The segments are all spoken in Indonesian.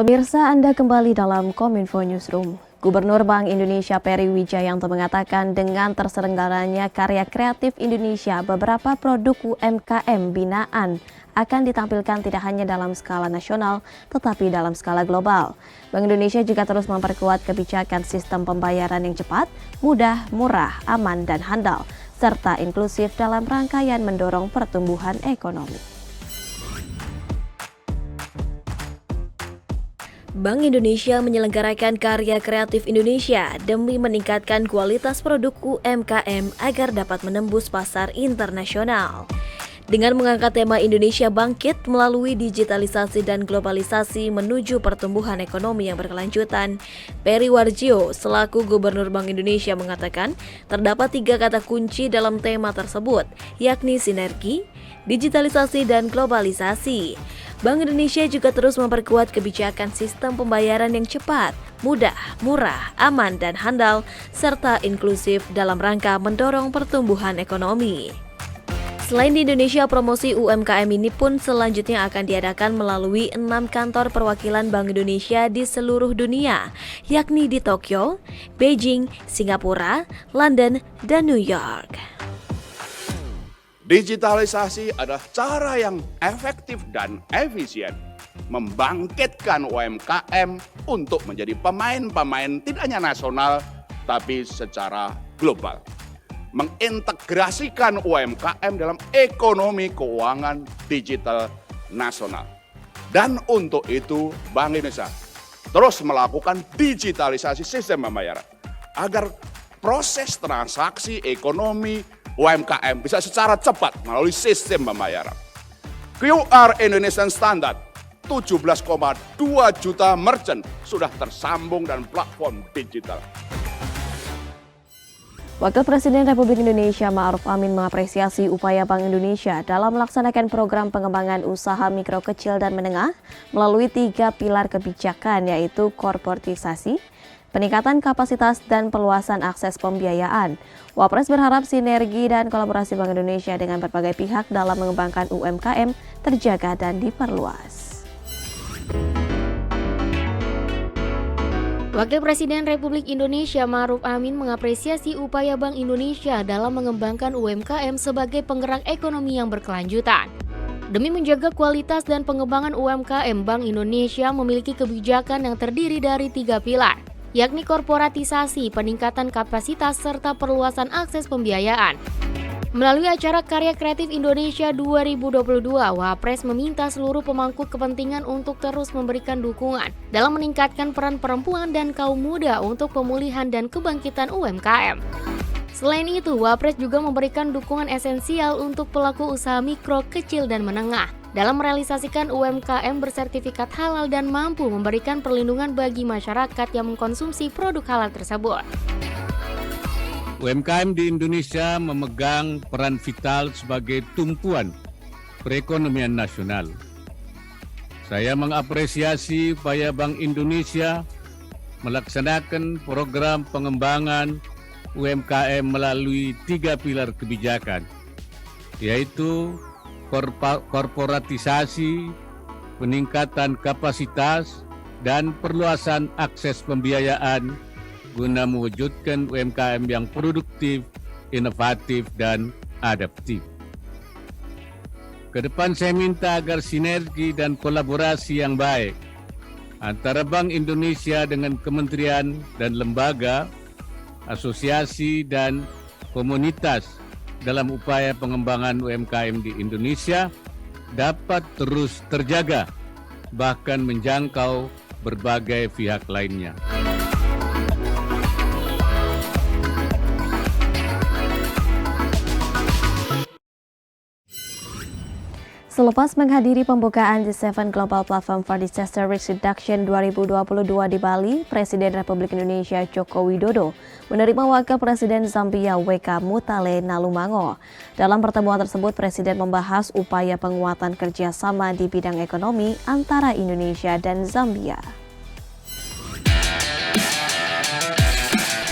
Pemirsa, Anda kembali dalam Kominfo Newsroom. Gubernur Bank Indonesia Peri Wijayanto mengatakan dengan terselenggaranya Karya Kreatif Indonesia, beberapa produk UMKM binaan akan ditampilkan tidak hanya dalam skala nasional, tetapi dalam skala global. Bank Indonesia juga terus memperkuat kebijakan sistem pembayaran yang cepat, mudah, murah, aman, dan handal, serta inklusif dalam rangkaian mendorong pertumbuhan ekonomi. Bank Indonesia menyelenggarakan Karya Kreatif Indonesia demi meningkatkan kualitas produk UMKM agar dapat menembus pasar internasional. Dengan mengangkat tema Indonesia Bangkit melalui digitalisasi dan globalisasi menuju pertumbuhan ekonomi yang berkelanjutan, Peri Warjio selaku Gubernur Bank Indonesia mengatakan terdapat 3 kata kunci dalam tema tersebut, yakni sinergi, digitalisasi, dan globalisasi. Bank Indonesia juga terus memperkuat kebijakan sistem pembayaran yang cepat, mudah, murah, aman, dan handal, serta inklusif dalam rangka mendorong pertumbuhan ekonomi. Selain di Indonesia, promosi UMKM ini pun selanjutnya akan diadakan melalui 6 kantor perwakilan Bank Indonesia di seluruh dunia, yakni di Tokyo, Beijing, Singapura, London, dan New York. Digitalisasi adalah cara yang efektif dan efisien membangkitkan UMKM untuk menjadi pemain-pemain tidak hanya nasional tapi secara global. Mengintegrasikan UMKM dalam ekonomi keuangan digital nasional. Dan untuk itu Bank Indonesia terus melakukan digitalisasi sistem pembayaran agar proses transaksi ekonomi UMKM bisa secara cepat melalui sistem pembayaran. QR Indonesian Standard 17,2 juta merchant sudah tersambung dan platform digital. Wakil Presiden Republik Indonesia Ma'ruf Amin mengapresiasi upaya Bank Indonesia dalam melaksanakan program pengembangan usaha mikro, kecil, dan menengah melalui 3 pilar kebijakan, yaitu korporatisasi, peningkatan kapasitas, dan perluasan akses pembiayaan. Wapres berharap sinergi dan kolaborasi Bank Indonesia dengan berbagai pihak dalam mengembangkan UMKM terjaga dan diperluas. Wakil Presiden Republik Indonesia Ma'ruf Amin mengapresiasi upaya Bank Indonesia dalam mengembangkan UMKM sebagai penggerak ekonomi yang berkelanjutan. Demi menjaga kualitas dan pengembangan UMKM, Bank Indonesia memiliki kebijakan yang terdiri dari 3 pilar, yakni korporatisasi, peningkatan kapasitas, serta perluasan akses pembiayaan. Melalui acara Karya Kreatif Indonesia 2022, Wapres meminta seluruh pemangku kepentingan untuk terus memberikan dukungan dalam meningkatkan peran perempuan dan kaum muda untuk pemulihan dan kebangkitan UMKM. Selain itu, Wapres juga memberikan dukungan esensial untuk pelaku usaha mikro, kecil, dan menengah dalam merealisasikan UMKM bersertifikat halal dan mampu memberikan perlindungan bagi masyarakat yang mengkonsumsi produk halal tersebut. UMKM di Indonesia memegang peran vital sebagai tumpuan perekonomian nasional. Saya mengapresiasi upaya Bank Indonesia melaksanakan program pengembangan UMKM melalui 3 pilar kebijakan, yaitu korporatisasi, peningkatan kapasitas, dan perluasan akses pembiayaan guna mewujudkan UMKM yang produktif, inovatif, dan adaptif. Kedepan saya minta agar sinergi dan kolaborasi yang baik antara Bank Indonesia dengan kementerian dan lembaga, asosiasi, dan komunitas dalam upaya pengembangan UMKM di Indonesia dapat terus terjaga, bahkan menjangkau berbagai pihak lainnya. Selepas menghadiri pembukaan G7 Global Platform for Disaster Risk Reduction 2022 di Bali, Presiden Republik Indonesia Joko Widodo menerima Wakil Presiden Zambia WK Mutale Nalumango. Dalam pertemuan tersebut, Presiden membahas upaya penguatan kerjasama di bidang ekonomi antara Indonesia dan Zambia.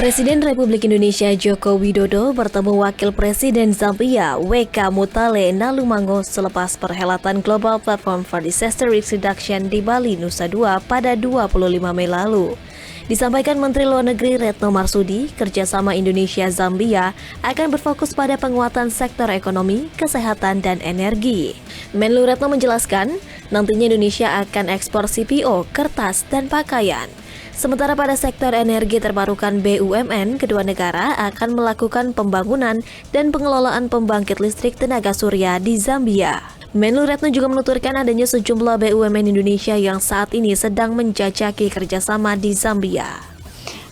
Presiden Republik Indonesia Joko Widodo bertemu Wakil Presiden Zambia W.K. Mutale Nalumango selepas perhelatan Global Platform for Disaster Risk Reduction di Bali, Nusa Dua pada 25 Mei lalu. Disampaikan Menteri Luar Negeri Retno Marsudi, kerjasama Indonesia-Zambia akan berfokus pada penguatan sektor ekonomi, kesehatan, dan energi. Menlu Retno menjelaskan, nantinya Indonesia akan ekspor CPO, kertas, dan pakaian. Sementara pada sektor energi terbarukan BUMN, kedua negara akan melakukan pembangunan dan pengelolaan pembangkit listrik tenaga surya di Zambia. Menlu Retno juga menuturkan adanya sejumlah BUMN Indonesia yang saat ini sedang menjajaki kerjasama di Zambia.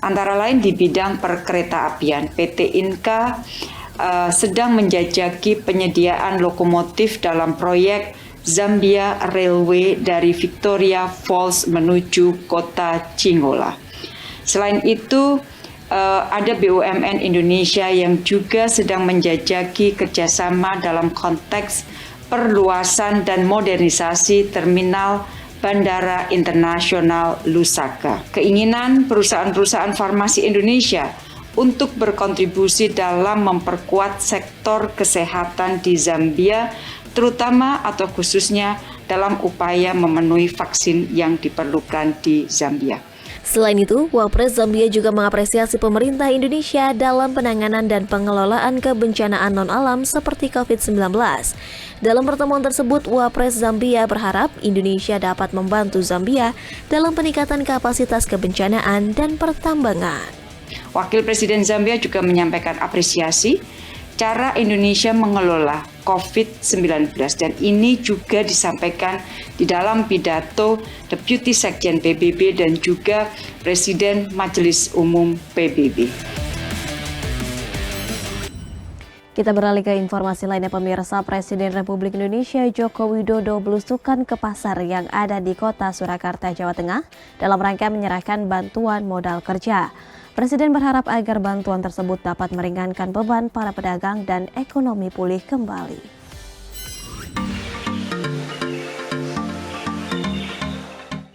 Antara lain di bidang perkeretaapian, PT Inka sedang menjajaki penyediaan lokomotif dalam proyek Zambia Railway dari Victoria Falls menuju kota Chingola. Selain itu, ada BUMN Indonesia yang juga sedang menjajaki kerjasama dalam konteks perluasan dan modernisasi terminal Bandara Internasional Lusaka. Keinginan perusahaan-perusahaan farmasi Indonesia untuk berkontribusi dalam memperkuat sektor kesehatan di Zambia, terutama atau khususnya dalam upaya memenuhi vaksin yang diperlukan di Zambia. Selain itu, Wapres Zambia juga mengapresiasi pemerintah Indonesia dalam penanganan dan pengelolaan kebencanaan non-alam seperti COVID-19. Dalam pertemuan tersebut, Wapres Zambia berharap Indonesia dapat membantu Zambia dalam peningkatan kapasitas kebencanaan dan pertambangan. Wakil Presiden Zambia juga menyampaikan apresiasi cara Indonesia mengelola COVID-19 dan ini juga disampaikan di dalam pidato Deputi Sekjen PBB dan juga Presiden Majelis Umum PBB. Kita beralih ke informasi lainnya pemirsa. Presiden Republik Indonesia Joko Widodo belusukan ke pasar yang ada di kota Surakarta, Jawa Tengah dalam rangka menyerahkan bantuan modal kerja. Presiden berharap agar bantuan tersebut dapat meringankan beban para pedagang dan ekonomi pulih kembali.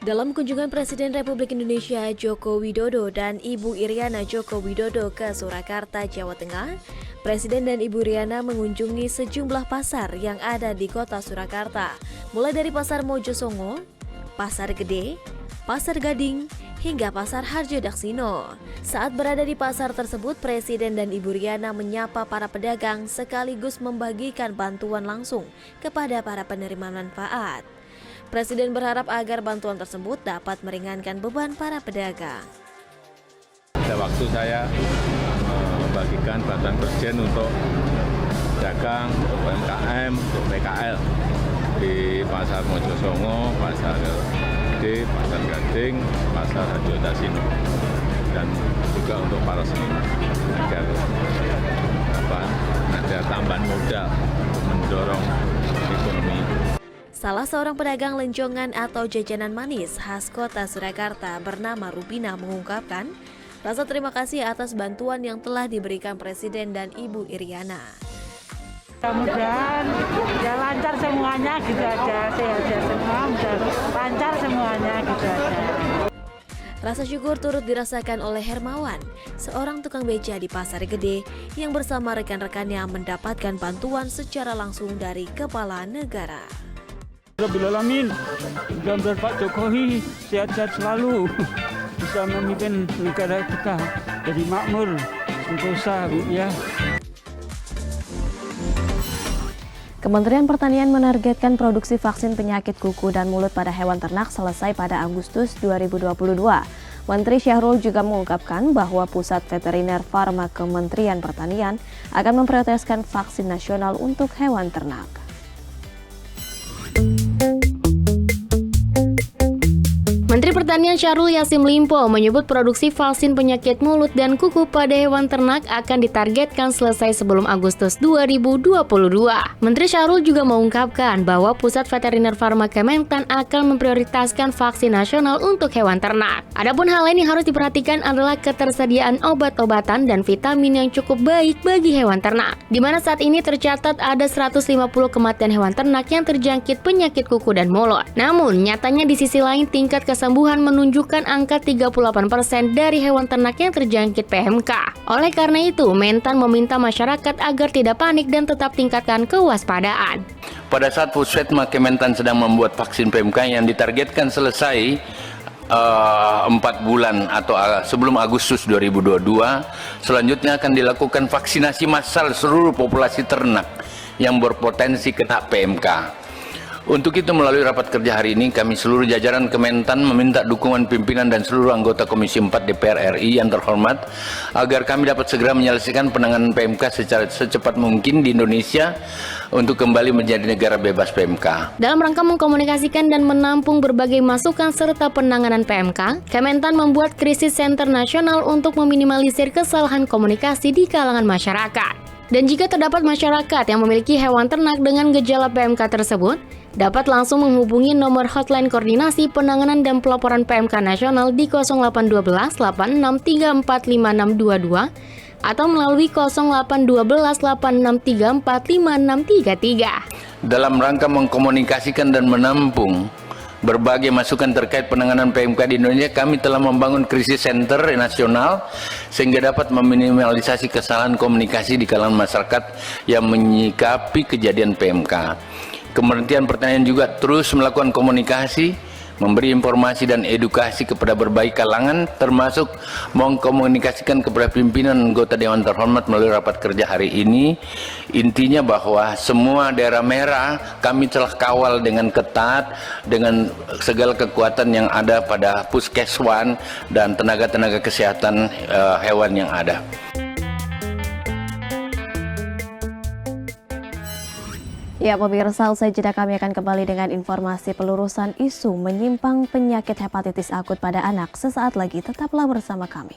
Dalam kunjungan Presiden Republik Indonesia Joko Widodo dan Ibu Iriana Joko Widodo ke Surakarta, Jawa Tengah, Presiden dan Ibu Iriana mengunjungi sejumlah pasar yang ada di kota Surakarta, mulai dari Pasar Mojosongo, Pasar Gede, Pasar Gading, hingga Pasar Harjodaksino. Saat berada di pasar tersebut, Presiden dan Ibu Iriana menyapa para pedagang sekaligus membagikan bantuan langsung kepada para penerima manfaat. Presiden berharap agar bantuan tersebut dapat meringankan beban para pedagang. Pada waktu saya membagikan bantuan presiden untuk dagang, untuk UMKM, untuk PKL di Pasar Mojosongo, Pasar Gede, Pasar Gading, Pasar Harjodaksino, dan juga untuk para seniman agar ada tambahan modal untuk mendorong ekonomi. Salah seorang pedagang lenjongan atau jajanan manis khas kota Surakarta bernama Rubina mengungkapkan rasa terima kasih atas bantuan yang telah diberikan Presiden dan Ibu Iriana. Mudah-mudahan ya lancar semuanya gitu aja, sehat semua, mudah lancar semuanya gitu aja. Rasa syukur turut dirasakan oleh Hermawan, seorang tukang beca di Pasar Gede yang bersama rekan-rekannya mendapatkan bantuan secara langsung dari Kepala Negara. Alhamdulillah, mudah-mudahan Pak Jokowi sehat-sehat selalu, bisa memimpin negara kita jadi makmur, sentosa, ya. Kementerian Pertanian menargetkan produksi vaksin penyakit kuku dan mulut pada hewan ternak selesai pada Agustus 2022. Menteri Syahrul juga mengungkapkan bahwa Pusat Veteriner Farma Kementerian Pertanian akan memprioritaskan vaksin nasional untuk hewan ternak. Menteri Pertanian Syahrul Yassin Limpo menyebut produksi vaksin penyakit mulut dan kuku pada hewan ternak akan ditargetkan selesai sebelum Agustus 2022. Menteri Syahrul juga mengungkapkan bahwa Pusat Veteriner Farma Kementan akan memprioritaskan vaksin nasional untuk hewan ternak. Adapun hal lain yang harus diperhatikan adalah ketersediaan obat-obatan dan vitamin yang cukup baik bagi hewan ternak, di mana saat ini tercatat ada 150 kematian hewan ternak yang terjangkit penyakit kuku dan mulut. Namun, nyatanya di sisi lain tingkat kesehatan kesembuhan menunjukkan angka 38% dari hewan ternak yang terjangkit PMK. Oleh karena itu, Mentan meminta masyarakat agar tidak panik dan tetap tingkatkan kewaspadaan. Pada saat Puskesmas Kementan sedang membuat vaksin PMK yang ditargetkan selesai 4 bulan atau sebelum Agustus 2022, selanjutnya akan dilakukan vaksinasi massal seluruh populasi ternak yang berpotensi kena PMK. Untuk itu melalui rapat kerja hari ini kami seluruh jajaran Kementan meminta dukungan pimpinan dan seluruh anggota Komisi 4 DPR RI yang terhormat agar kami dapat segera menyelesaikan penanganan PMK secara secepat mungkin di Indonesia untuk kembali menjadi negara bebas PMK. Dalam rangka mengkomunikasikan dan menampung berbagai masukan serta penanganan PMK, Kementan membuat krisis center nasional untuk meminimalisir kesalahan komunikasi di kalangan masyarakat. Dan jika terdapat masyarakat yang memiliki hewan ternak dengan gejala PMK tersebut, dapat langsung menghubungi nomor hotline koordinasi penanganan dan pelaporan PMK nasional di 0812 8634 5622 atau melalui 0812 8634 5633. Dalam rangka mengkomunikasikan dan menampung berbagai masukan terkait penanganan PMK di Indonesia, kami telah membangun krisis center nasional sehingga dapat meminimalisasi kesalahan komunikasi di kalangan masyarakat yang menyikapi kejadian PMK. Kementerian Pertanian juga terus melakukan komunikasi, memberi informasi dan edukasi kepada berbagai kalangan, termasuk mengkomunikasikan kepada pimpinan anggota Dewan Terhormat melalui rapat kerja hari ini. Intinya bahwa semua daerah merah kami telah kawal dengan ketat, dengan segala kekuatan yang ada pada puskeswan dan tenaga-tenaga kesehatan hewan yang ada. Ya, pemirsa, usai jeda kami akan kembali dengan informasi pelurusan isu menyimpang penyakit hepatitis akut pada anak. Sesaat lagi, tetaplah bersama kami.